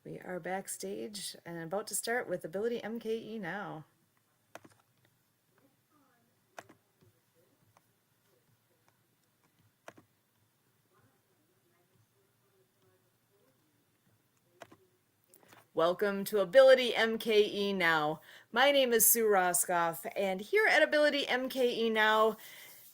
We are backstage and about to start with Ability MKE Now. Welcome to Ability MKE Now. My name is Sue Roskoff, and here at Ability MKE Now,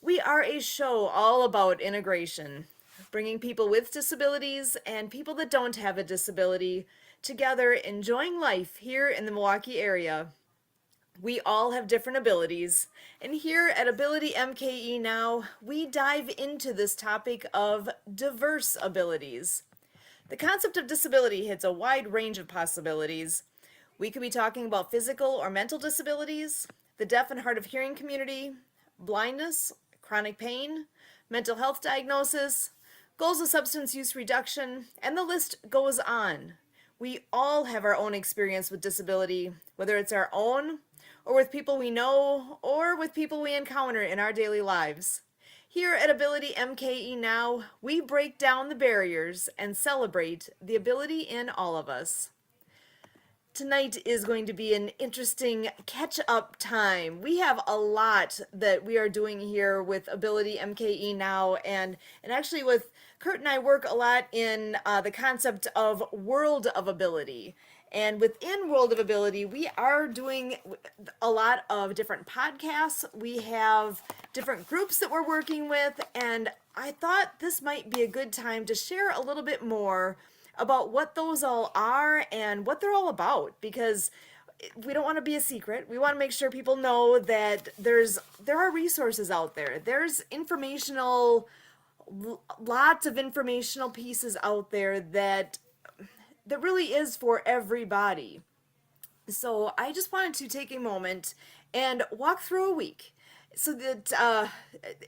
we are a show all about integration, bringing people with disabilities and people that don't have a disability together, enjoying life here in the Milwaukee area. We all have different abilities, and here at Ability MKE Now, we dive into this topic of diverse abilities. The concept of disability hits a wide range of possibilities. We could be talking about physical or mental disabilities, the deaf and hard of hearing community, blindness, chronic pain, mental health diagnosis, goals of substance use reduction, and the list goes on. We all have our own experience with disability, whether it's our own, or with people we know, or with people we encounter in our daily lives. Here at Ability MKE Now, we break down the barriers and celebrate the ability in all of us. Tonight is going to be an interesting catch-up time. We have a lot that we are doing here with Ability MKE Now, and actually with Kurt and I work a lot in the concept of World of Ability. And within World of Ability, we are doing a lot of different podcasts. We have different groups that we're working with, and I thought this might be a good time to share a little bit more about what those all are and what they're all about, because we don't want to be a secret. We want to make sure people know that there are resources out there. There's lots of informational pieces out there that really is for everybody. So I just wanted to take a moment and walk through a week so that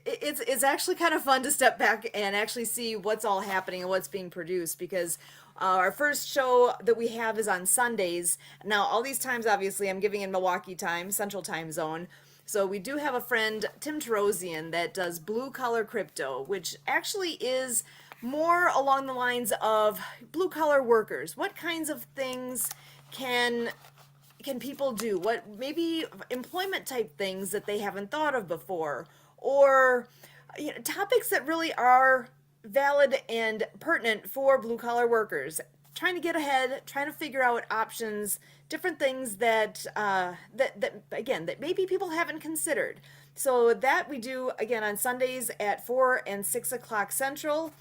it's actually kind of fun to step back and actually see what's all happening and what's being produced, because our first show that we have is on Sundays. Now, all these times, obviously, I'm giving in Milwaukee time, Central Time Zone. So we do have a friend, Tim Tarosian, that does Blue Collar Crypto, which actually is more along the lines of blue collar workers. What kinds of things can people do? What maybe employment type things that they haven't thought of before, or topics that really are valid and pertinent for blue collar workers, trying to get ahead, trying to figure out options, different things that that maybe people haven't considered. So that we do again on Sundays at 4 and 6 o'clock Central.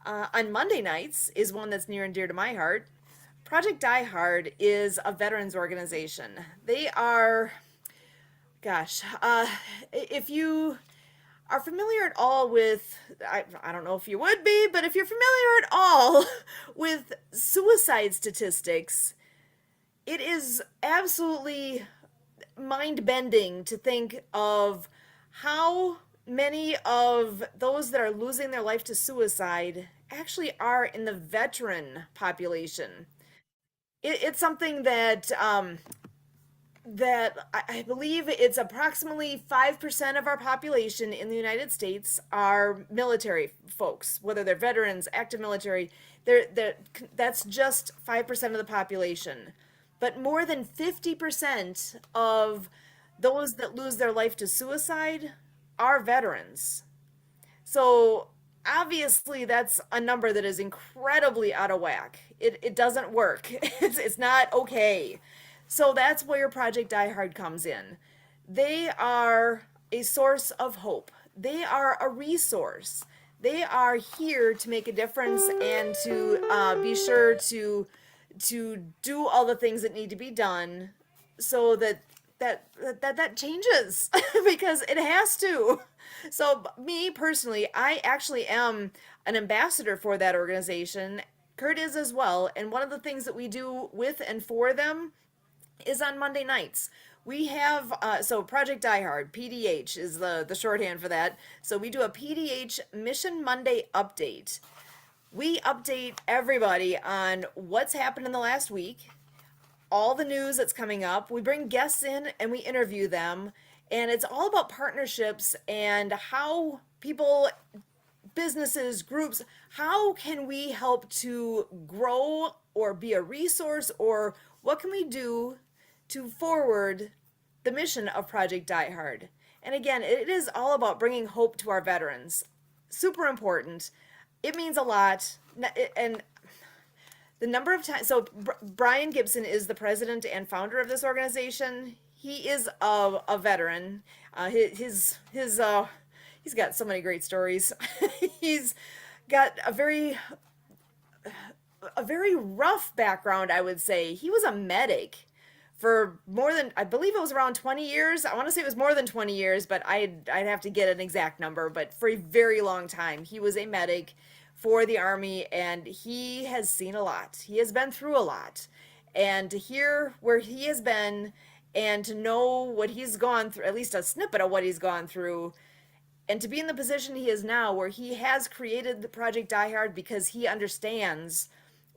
On Monday nights is one that's near and dear to my heart. Project Die Hard is a veterans organization. They are, if you are familiar at all with, I don't know if you would be, but if you're familiar at all with suicide statistics, it is absolutely mind-bending to think of how many of those that are losing their life to suicide actually are in the veteran population. It's something that I believe it's approximately 5% of our population in the United States are military folks, whether they're veterans, active military. That's just 5% of the population. But more than 50% of those that lose their life to suicide are veterans. So obviously that's a number that is incredibly out of whack. It doesn't work. It's not okay. So that's where Project Die Hard comes in. They are a source of hope. They are a resource. They are here to make a difference and to be sure to do all the things that need to be done so that changes because it has to. So me personally, I actually am an ambassador for that organization. Kurt is as well, and one of the things that we do with and for them is on Monday nights. We have so Project Die Hard, PDH is the shorthand for that. So we do a PDH Mission Monday update. We update everybody on what's happened in the last week, all the news that's coming up. We bring guests in and we interview them. And it's all about partnerships and how people, businesses, groups, how can we help to grow or be a resource, or what can we do to forward the mission of Project Die Hard? And again, it is all about bringing hope to our veterans. Super important. It means a lot. And the number of times, so Brian Gibson is the president and founder of this organization. He is a veteran. He's got so many great stories. He's got a very rough background, I would say. He was a medic for more than, I believe it was around 20 years. I want to say it was more than 20 years, but I'd have to get an exact number. But for a very long time, he was a medic for the Army, and he has seen a lot. He has been through a lot. And to hear where he has been and to know what he's gone through, at least a snippet of what he's gone through, and to be in the position he is now, where he has created the Project Die Hard because he understands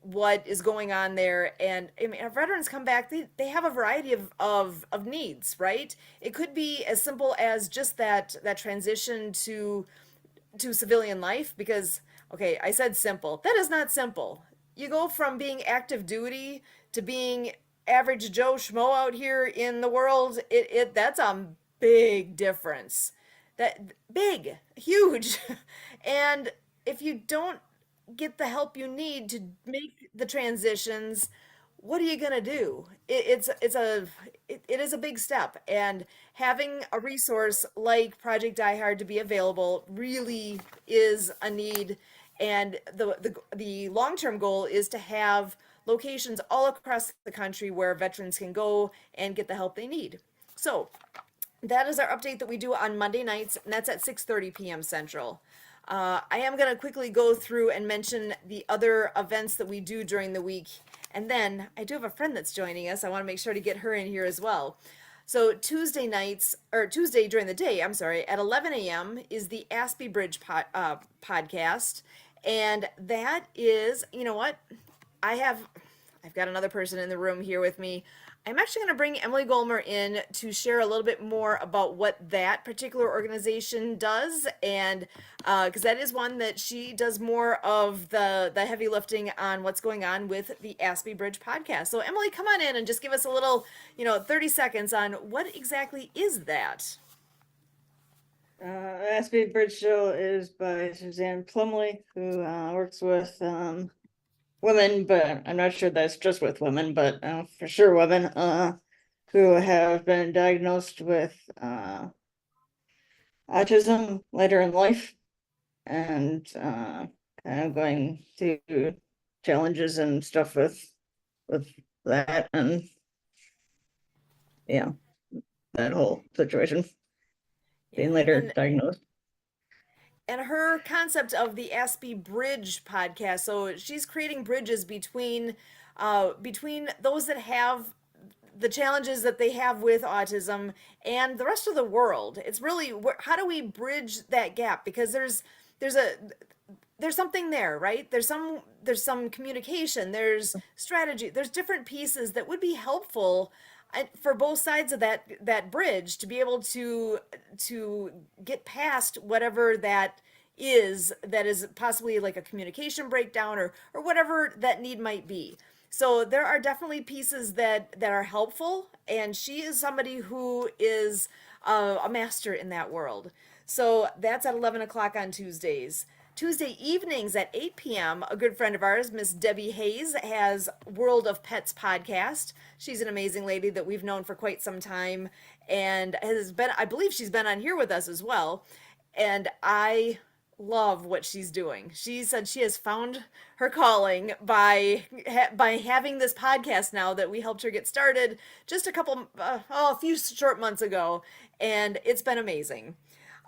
what is going on there. And I mean, our veterans come back, they have a variety of needs, right? It could be as simple as just that transition to civilian life, because okay, I said simple, that is not simple. You go from being active duty to being average Joe Schmo out here in the world. It That's a big difference. That big, huge. And if you don't get the help you need to make the transitions, what are you gonna do? It is a big step, and having a resource like Project Die Hard to be available really is a need. And the long term goal is to have locations all across the country where veterans can go and get the help they need. So that is our update that we do on Monday nights, and that's at 6:30 p.m. Central. I am going to quickly go through and mention the other events that we do during the week. And then I do have a friend that's joining us. I want to make sure to get her in here as well. So Tuesday nights, or Tuesday during the day, I'm sorry, at 11 a.m. is the Aspie Bridge podcast. And that is, you know what? I've got another person in the room here with me. I'm actually going to bring Emily Golmer in to share a little bit more about what that particular organization does, and because that is one that she does more of the heavy lifting on what's going on with the Aspie Bridge podcast. So Emily, come on in and just give us a little, 30 seconds on what exactly is that. Aspie Bridge Show is by Suzanne Plumley, who works with women, but I'm not sure that's just with women, but for sure women who have been diagnosed with autism later in life, and kind of going through challenges and stuff with that, and yeah, that whole situation, being later diagnosed. And her concept of the Aspie Bridge podcast, so she's creating bridges between those that have the challenges that they have with autism and the rest of the world. It's really, how do we bridge that gap? Because there's a there's something there, right? There's some communication, there's strategy, there's different pieces that would be helpful for both sides of that bridge to be able to get past whatever that is possibly like a communication breakdown, or whatever that need might be. So there are definitely pieces that are helpful, and she is somebody who is a master in that world. So that's at 11 o'clock on Tuesdays. Tuesday evenings at 8 p.m., a good friend of ours, Miss Debbie Hayes, has World of Pets podcast. She's an amazing lady that we've known for quite some time, and I believe she's been on here with us as well. And I love what she's doing. She said she has found her calling by having this podcast now that we helped her get started just a few short months ago, and it's been amazing.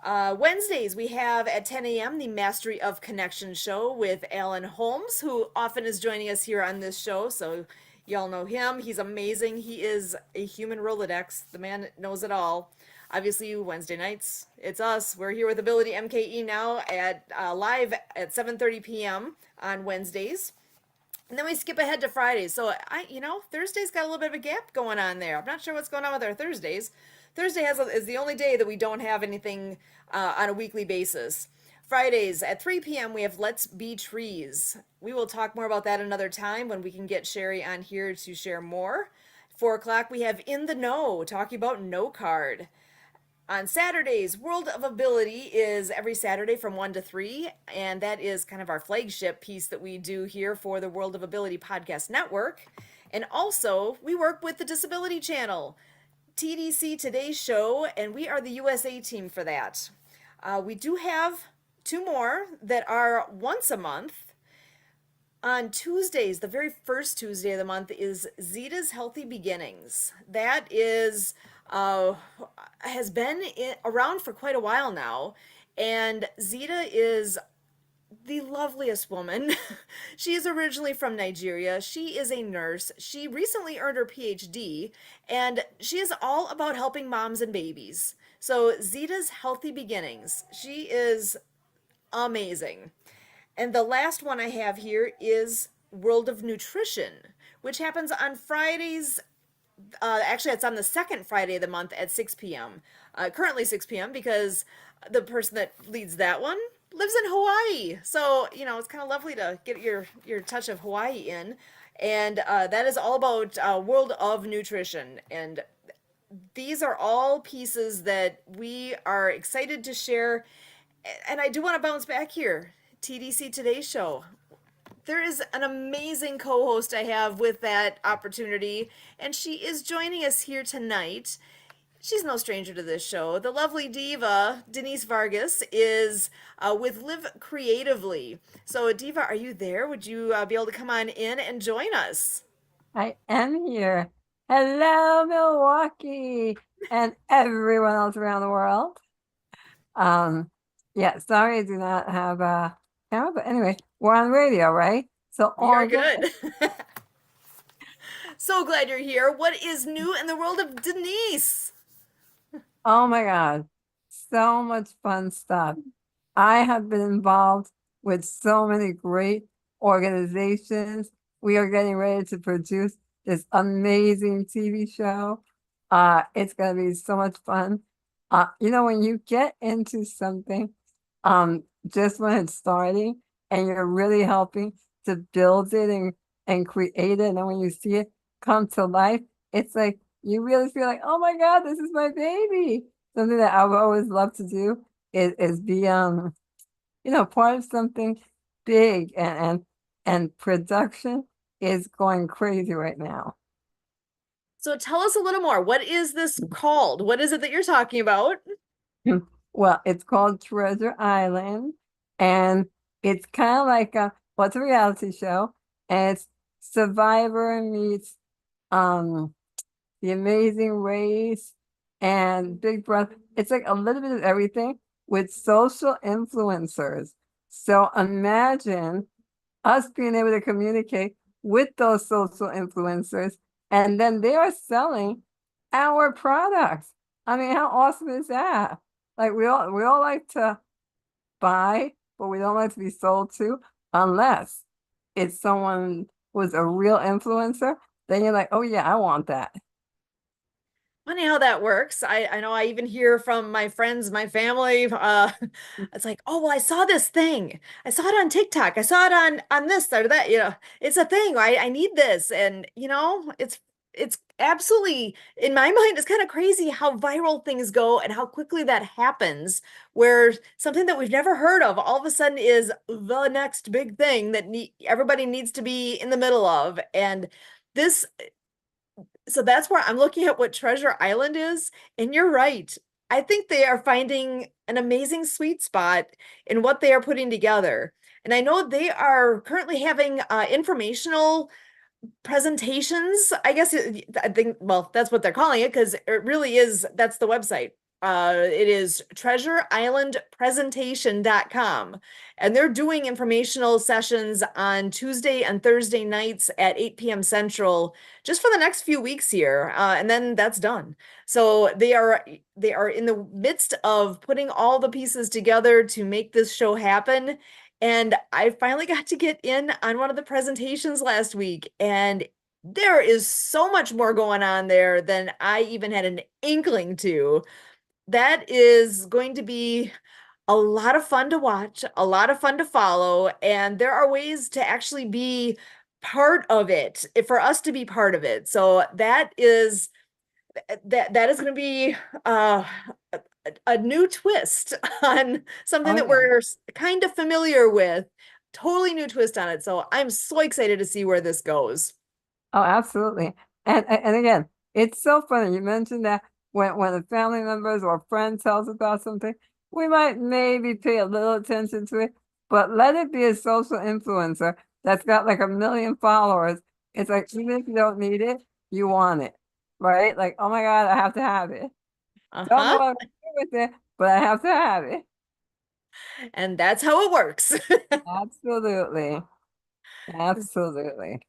Wednesdays, we have at 10 a.m. the Mastery of Connection show with Alan Holmes, who often is joining us here on this show. So y'all know him. He's amazing. He is a human Rolodex. The man knows it all. Obviously, Wednesday nights, it's us. We're here with AbilityMKE Now at live at 7:30 p.m. on Wednesdays. And then we skip ahead to Fridays. So Thursday's got a little bit of a gap going on there. I'm not sure what's going on with our Thursdays. Thursday is the only day that we don't have anything on a weekly basis. Fridays at 3 p.m., we have Let's Be Trees. We will talk more about that another time when we can get Sherry on here to share more. 4 o'clock, we have In the Know, talking about No Card. On Saturdays, World of Ability is every Saturday from 1 to 3, and that is kind of our flagship piece that we do here for the World of Ability Podcast Network. And also, we work with the Disability Channel, TDC Today's Show, and we are the USA team for that. We do have two more that are once a month. On Tuesdays, the very first Tuesday of the month is Zita's Healthy Beginnings. That is has been around for quite a while now, and Zita is the loveliest woman. She is originally from Nigeria. She is a nurse. She recently earned her PhD, and she is all about helping moms and babies. So Zita's Healthy Beginnings. She is amazing. And the last one I have here is World of Nutrition, which happens on Fridays. Actually, it's on the second Friday of the month at 6 p.m. Currently 6 p.m. because the person that leads that one lives in Hawaii. So, it's kind of lovely to get your touch of Hawaii in. And that is all about World of Nutrition. And these are all pieces that we are excited to share. And I do want to bounce back here. TDC Today's Show. There is an amazing co host I have with that opportunity, and she is joining us here tonight. She's no stranger to this show. The lovely diva, Denise Vargas, is with Live Creatively. So, Diva, are you there? Would you be able to come on in and join us? I am here. Hello, Milwaukee, and everyone else around the world. Yeah, sorry I do not have a camera, but anyway, we're on radio, right? So We are all good. So glad you're here. What is new in the world of Denise? Oh my God, so much fun stuff. I have been involved with so many great organizations. We are getting ready to produce this amazing TV show. It's going to be so much fun. When you get into something, just when it's starting and you're really helping to build it and create it, and then when you see it come to life, it's like you really feel like, oh my God, this is my baby. Something that I've always loved to do is be part of something big, and production is going crazy right now. So tell us a little more. What is this called? What is it that you're talking about? Well, it's called Treasure Island, and it's kind of like it's a reality show, and it's Survivor meets The Amazing Race and Big Brother. It's like a little bit of everything with social influencers. So imagine us being able to communicate with those social influencers, and then they are selling our products. I mean, how awesome is that? Like we all like to buy, but we don't like to be sold to unless it's someone who's a real influencer. Then you're like, oh yeah, I want that. Funny how that works. I know I even hear from my friends, my family, it's like, oh, well, I saw this thing. I saw it on TikTok. I saw it on this or that, it's a thing. I need this. And it's absolutely, in my mind, it's kind of crazy how viral things go and how quickly that happens, where something that we've never heard of all of a sudden is the next big thing that everybody needs to be in the middle of. And this so that's where I'm looking at what Treasure Island is. And you're right. I think they are finding an amazing sweet spot in what they are putting together. And I know they are currently having informational presentations. I guess I think, well, that's what they're calling it because it really is. That's the website. It is treasureislandpresentation.com. And they're doing informational sessions on Tuesday and Thursday nights at 8 p.m. Central just for the next few weeks here. And then that's done. So they are in the midst of putting all the pieces together to make this show happen. And I finally got to get in on one of the presentations last week, and there is so much more going on there than I even had an inkling to. That is going to be a lot of fun to watch, a lot of fun to follow, and there are ways to actually be part of it, for us to be part of it. So that is going to be uh, a new twist on something Oh that yeah. we're kind of familiar with. Totally new twist on it. So I'm so excited to see where this goes. Oh, absolutely. And again, it's so funny. You mentioned that when a family members or friend tells us about something, we might maybe pay a little attention to it, but let it be a social influencer that's got like 1 million followers. It's like even if you don't need it, you want it, right? Like, oh my God, I have to have it. Don't know Uh-huh. what I'm gonna do with it, but I have to have it. And that's how it works. Absolutely. Absolutely.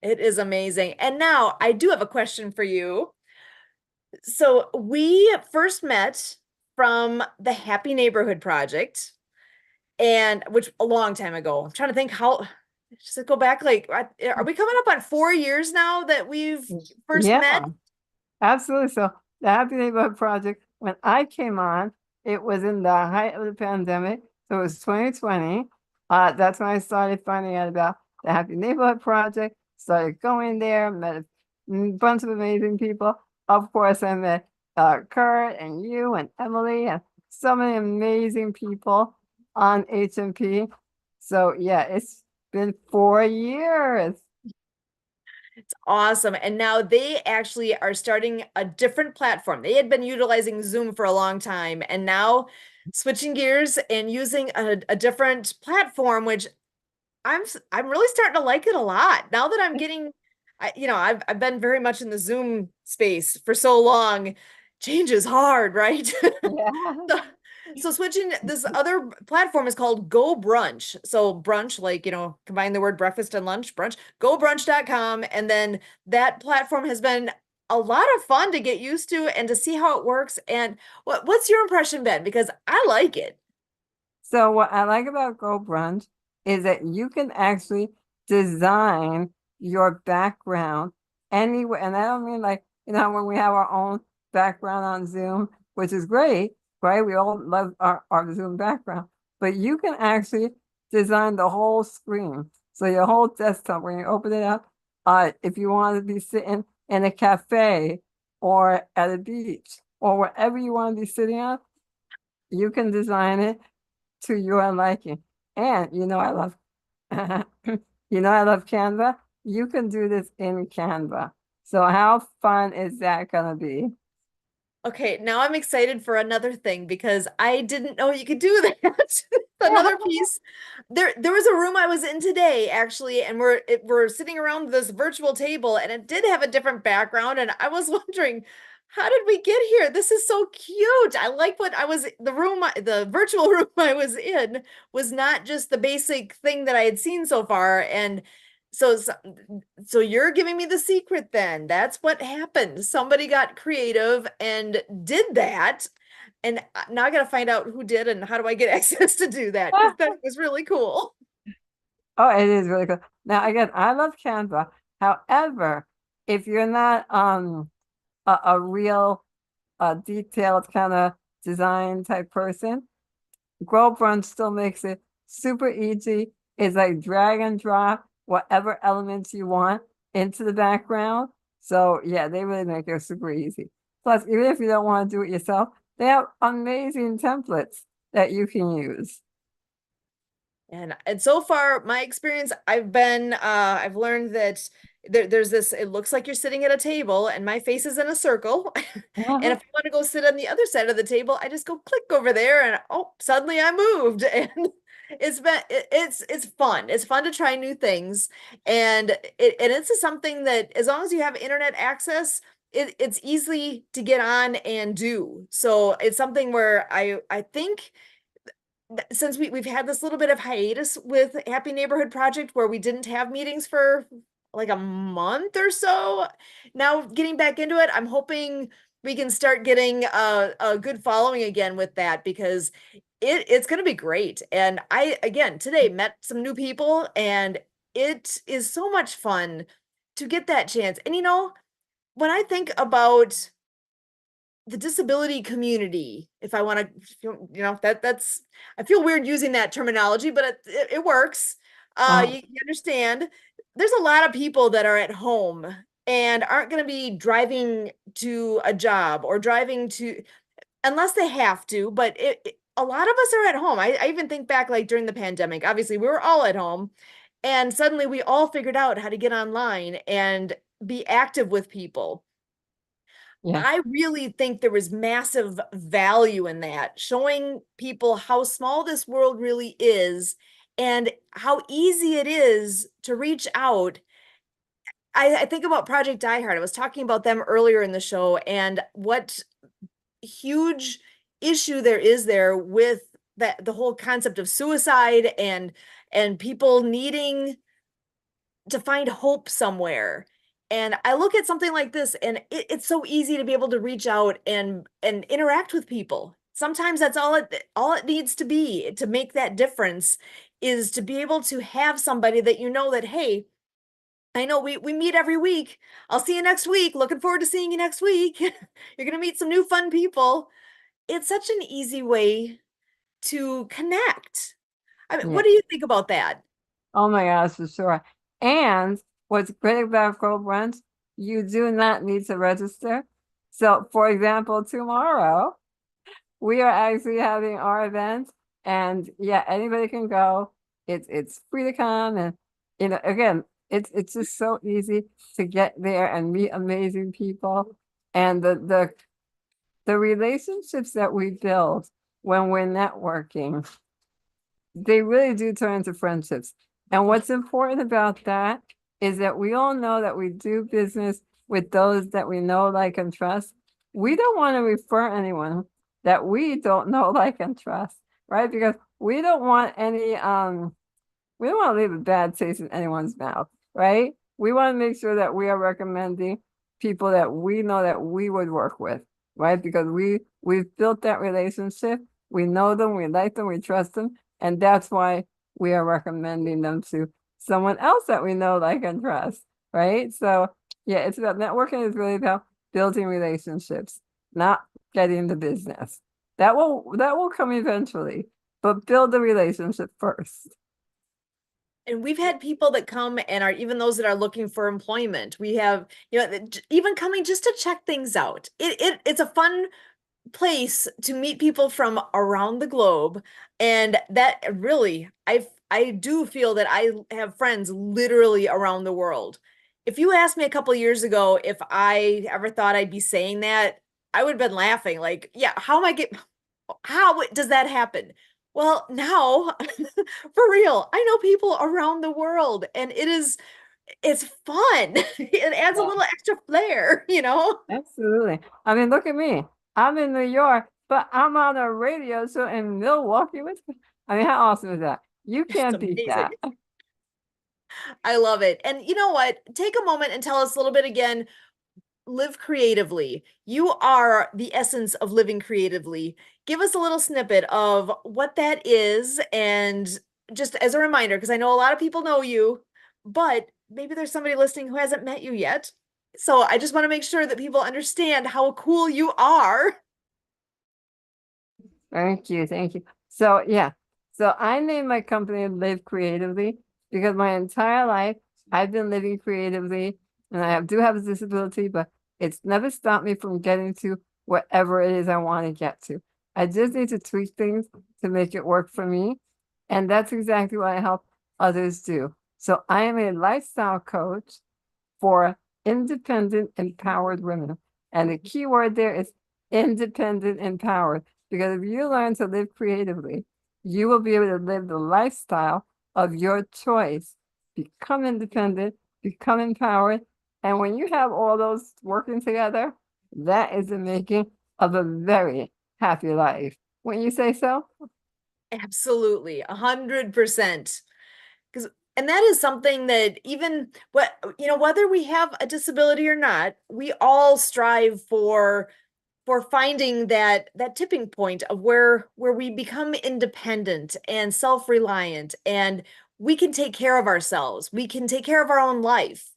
It is amazing. And now I do have a question for you. So we first met from the Happy Neighborhood Project, and which a long time ago. I'm trying to think how, just go back, like, are we coming up on 4 years now that we've first met? Yeah. Absolutely. So the Happy Neighborhood Project, when I came on, it was in the height of the pandemic. So it was 2020. That's when I started finding out about the Happy Neighborhood Project, started going there, met a bunch of amazing people. Of course, I met Kurt and you and Emily and so many amazing people on HMP. So yeah, it's been 4 years. It's awesome. And now they actually are starting a different platform. They had been utilizing Zoom for a long time, and now switching gears and using a different platform, which I'm really starting to like it a lot now that I'm getting, I've been very much in the Zoom space for so long. Change is hard, right? Yeah. So, so switching, this other platform is called Go Brunch. So brunch, like, combine the word breakfast and lunch, brunch, gobrunch.com. And then that platform has been a lot of fun to get used to and to see how it works. And what's your impression been? Because I like it. So what I like about Go Brunch is that you can actually design your background anywhere. And I don't mean like, when we have our own background on Zoom, which is great, right? We all love our Zoom background, but you can actually design the whole screen. So your whole desktop, when you open it up, if you want to be sitting in a cafe or at a beach or wherever you want to be sitting at, you can design it to your liking. And I love I love Canva. You can do this in Canva. So how fun is that gonna be? Okay, now I'm excited for another thing because I didn't know you could do that. Another piece. There was a room I was in today actually, and we're sitting around this virtual table, and it did have a different background, and I was wondering, how did we get here? This is so cute. I like what I was the virtual room I was in was not just the basic thing that I had seen so far, and so you're giving me the secret then. That's what happened. Somebody got creative and did that. And now I got to find out who did and how do I get access to do that? Because that was really cool. Oh, it is really cool. Now again, I love Canva. However, if you're not a real detailed kind of design type person, Grow Brunch still makes it super easy. It's like drag and drop whatever elements you want into the background. So yeah, they really make it super easy. Plus, even if you don't want to do it yourself, they have amazing templates that you can use. And so far, my experience, I've learned that there's this, it looks like you're sitting at a table and my face is in a circle. And if I want to go sit on the other side of the table, I just go click over there and oh, suddenly I moved. And it's fun. It's fun to try new things. And it's something that as long as you have internet access, it's easy to get on and do. So it's something where I think since we've had this little bit of hiatus with Happy Neighborhood Project where we didn't have meetings for like a month or so, now getting back into it, I'm hoping we can start getting a good following again with that because it's going to be great. And I again today met some new people, and it is so much fun to get that chance. And when I think about the disability community, if I want to, that's, I feel weird using that terminology, but it works. You understand. There's a lot of people that are at home and aren't going to be driving to a job or driving to, unless they have to, but a lot of us are at home. I even think back like during the pandemic, obviously we were all at home and suddenly we all figured out how to get online and be active with people. Yeah. I really think there was massive value in that, showing people how small this world really is and how easy it is to reach out. I think about Project Die Hard. I was talking about them earlier in the show and what huge issue there is there with that the whole concept of suicide and people needing to find hope somewhere. And I look at something like this and it's so easy to be able to reach out and interact with people. Sometimes that's all it needs to be to make that difference is to be able to have somebody that you know that, hey, I know we meet every week. I'll see you next week. Looking forward to seeing you next week. You're going to meet some new fun people. It's such an easy way to connect. I mean, Yeah. what do you think about that? Oh my gosh, for sure. And what's great about Girl Brunch, you do not need to register. So, for example, tomorrow we are actually having our event, and yeah, anybody can go. It's free to come, and again, it's just so easy to get there and meet amazing people, and the relationships that we build when we're networking, they really do turn into friendships. And what's important about that is that we all know that we do business with those that we know, like, and trust. We don't want to refer anyone that we don't know, like, and trust, right? Because we don't want to leave a bad taste in anyone's mouth, right? We want to make sure that we are recommending people that we know that we would work with, right? Because we've built that relationship. We know them, we like them, we trust them, and that's why we are recommending them to someone else that we know, like, and trust, right? So yeah, it's about networking is really about building relationships, not getting the business. That will come eventually, but build the relationship first. And we've had people that come and are even those that are looking for employment. We have, even coming just to check things out. It's a fun place to meet people from around the globe. And that really, I do feel that I have friends literally around the world. If you asked me a couple years ago if I ever thought I'd be saying that, I would have been laughing. Like, yeah, how does that happen? Well, now for real, I know people around the world and it's fun. It adds a Yeah. little extra flair. Absolutely. I mean, look at me. I'm in New York, but I'm on a radio show in Milwaukee. I mean, how awesome is that? You It's can't beat amazing. that. I love it. And you know what? Take a moment and tell us a little bit again. Live creatively. You are the essence of living creatively. Give us a little snippet of what that is. And just as a reminder, because I know a lot of people know you, but maybe there's somebody listening who hasn't met you yet. So I just want to make sure that people understand how cool you are. Thank you. Thank you. So, yeah. So I named my company Live Creatively because my entire life I've been living creatively, and do have a disability, but it's never stopped me from getting to whatever it is I want to get to. I just need to tweak things to make it work for me. And that's exactly what I help others do. So I am a lifestyle coach for independent, empowered women. And the key word there is independent, empowered. Because if you learn to live creatively, you will be able to live the lifestyle of your choice. Become independent, become empowered. And when you have all those working together, that is the making of a very happy life. Wouldn't you say so? Absolutely, 100%. Because and that is something that even whether we have a disability or not, we all strive for finding that tipping point of where we become independent and self-reliant and we can take care of ourselves. We can take care of our own life.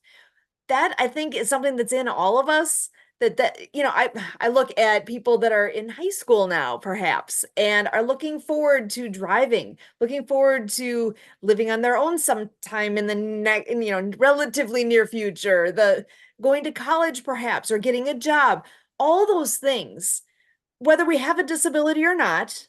That I think is something that's in all of us I look at people that are in high school now perhaps and are looking forward to driving, looking forward to living on their own sometime in the next, relatively near future, the going to college perhaps or getting a job. All those things, whether we have a disability or not,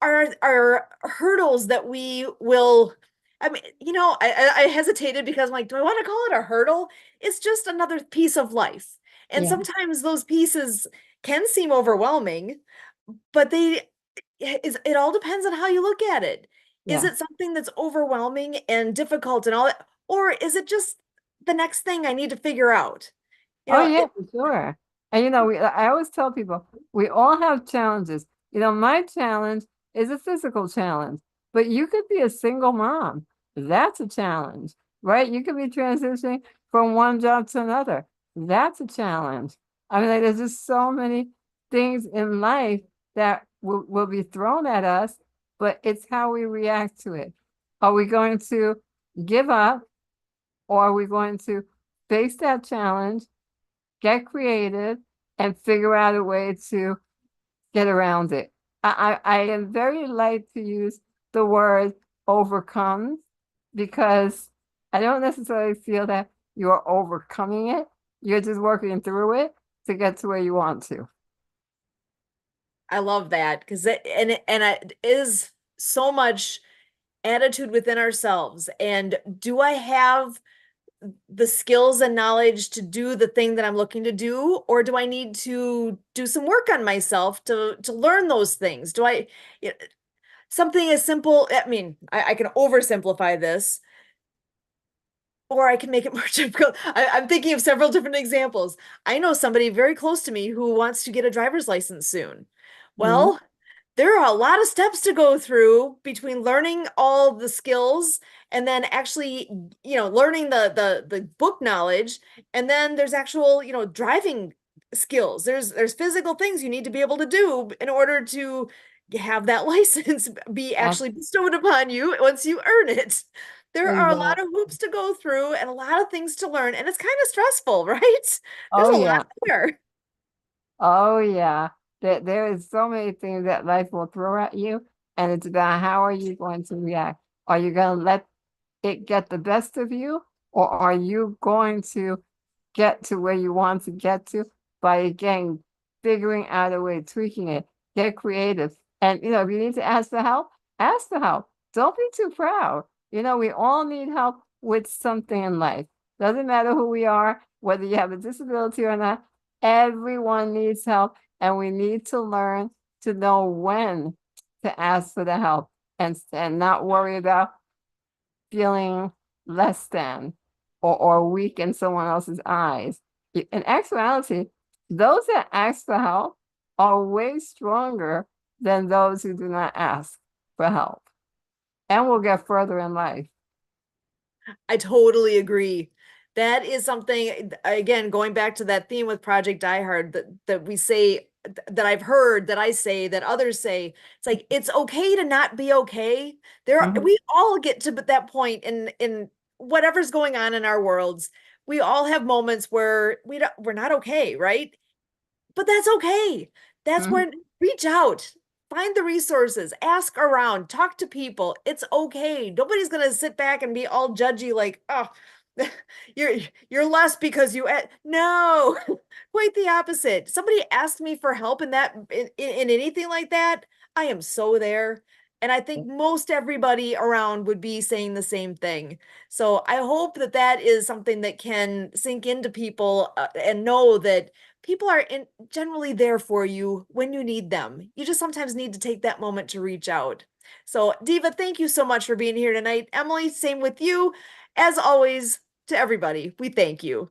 are hurdles that we will. I mean, I hesitated because I'm like, do I want to call it a hurdle? It's just another piece of life. And Yeah, sometimes those pieces can seem overwhelming, but it all depends on how you look at it. Is yeah. it something that's overwhelming and difficult and all that, or is it just the next thing I need to figure out? You Oh know, yeah, it, for sure. And I always tell people we all have challenges. My challenge is a physical challenge, but you could be a single mom. That's a challenge, right? You could be transitioning from one job to another. That's a challenge. I mean, like, there's just so many things in life that will be thrown at us, but it's how we react to it. Are we going to give up, or are we going to face that challenge, get creative, and figure out a way to get around it? I am very light to use the word overcome, because I don't necessarily feel that you're overcoming it. You're just working through it to get to where you want to. I love that because it is so much attitude within ourselves. And do I have the skills and knowledge to do the thing that I'm looking to do, or do I need to do some work on myself to learn those things? Do I you know, something as simple, I mean, I can oversimplify this, or I can make it more difficult. I'm thinking of several different examples. I know somebody very close to me who wants to get a driver's license soon. Mhm. Well, there are a lot of steps to go through between learning all the skills and then actually, learning the book knowledge, and then there's actual, driving skills. There's physical things you need to be able to do in order to have that license be That's actually bestowed upon you once you earn it. There are a lot exact. of hoops to go through and a lot of things to learn, and it's kind of stressful, right? There's Oh a lot yeah. there. Oh yeah. There is so many things that life will throw at you, and it's about how are you going to react? Are you going to let it get the best of you, or are you going to get to where you want to get to by again figuring out a way, tweaking it, get creative? And if you need to ask for help, ask for help. Don't be too proud. We all need help with something in life. Doesn't matter who we are, whether you have a disability or not, everyone needs help, and we need to learn to know when to ask for the help, and not worry about feeling less than, or weak in someone else's eyes. In actuality, those that ask for help are way stronger than those who do not ask for help, and will get further in life. I totally agree. That is something, again, going back to that theme with Project Die Hard, that we say, that I've heard, that I say, that others say. It's like it's okay to not be okay. Mhm. We all get to that point in whatever's going on in our worlds. We all have moments where we're not okay, right? But that's okay. That's Mhm. where reach out, find the resources, ask around, talk to people. It's okay. Nobody's gonna sit back and be all judgy, like, oh, you're you're less because no, quite the opposite. Somebody asked me for help in that in anything like that, I am so there. And I think most everybody around would be saying the same thing. So I hope that that is something that can sink into people, and know that people are generally there for you when you need them. You just sometimes need to take that moment to reach out. So, Diva, thank you so much for being here tonight. Emily, same with you. As always, to everybody, we thank you.